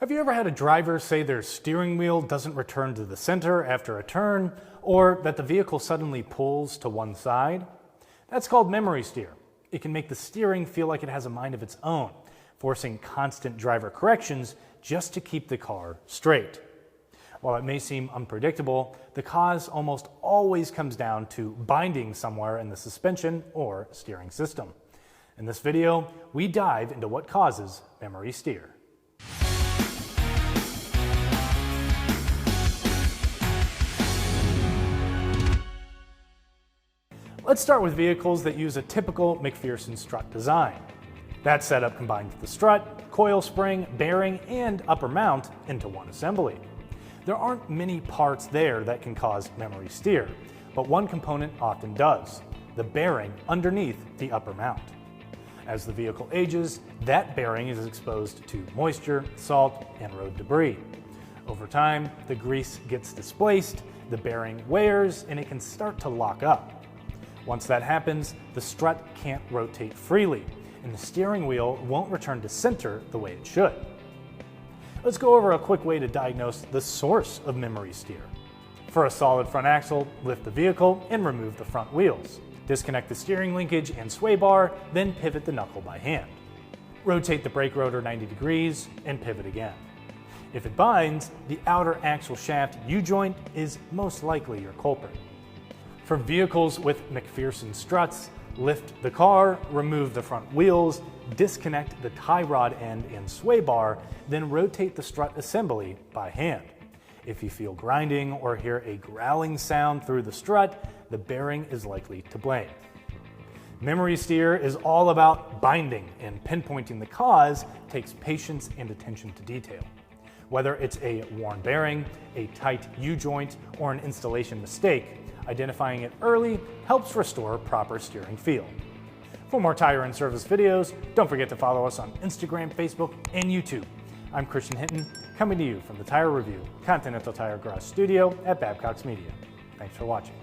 Have you ever had a driver say their steering wheel doesn't return to the center after a turn, or that the vehicle suddenly pulls to one side? That's called memory steer. It can make the steering feel like it has a mind of its own, forcing constant driver corrections just to keep the car straight. While it may seem unpredictable, the cause almost always comes down to binding somewhere in the suspension or steering system. In this video, we dive into what causes memory steer. Let's start with vehicles that use a typical McPherson strut design. That setup combines the strut, coil spring, bearing, and upper mount into one assembly. There aren't many parts there that can cause memory steer, but one component often does: the bearing underneath the upper mount. As the vehicle ages, that bearing is exposed to moisture, salt, and road debris. Over time, the grease gets displaced, the bearing wears, and it can start to lock up. Once that happens, the strut can't rotate freely, and the steering wheel won't return to center the way it should. Let's go over a quick way to diagnose the source of memory steer. For a solid front axle, lift the vehicle and remove the front wheels. Disconnect the steering linkage and sway bar, then pivot the knuckle by hand. Rotate the brake rotor 90 degrees and pivot again. If it binds, the outer axle shaft U-joint is most likely your culprit. For vehicles with McPherson struts, lift the car, remove the front wheels, disconnect the tie rod end and sway bar, then rotate the strut assembly by hand. If you feel grinding or hear a growling sound through the strut, the bearing is likely to blame. Memory steer is all about binding, and pinpointing the cause takes patience and attention to detail. Whether it's a worn bearing, a tight U-joint, or an installation mistake, identifying it early helps restore proper steering feel. For more tire and service videos, don't forget to follow us on Instagram, Facebook, and YouTube. I'm Christian Hinton, coming to you from the Tire Review Continental Tire Garage Studio at Babcox Media. Thanks for watching.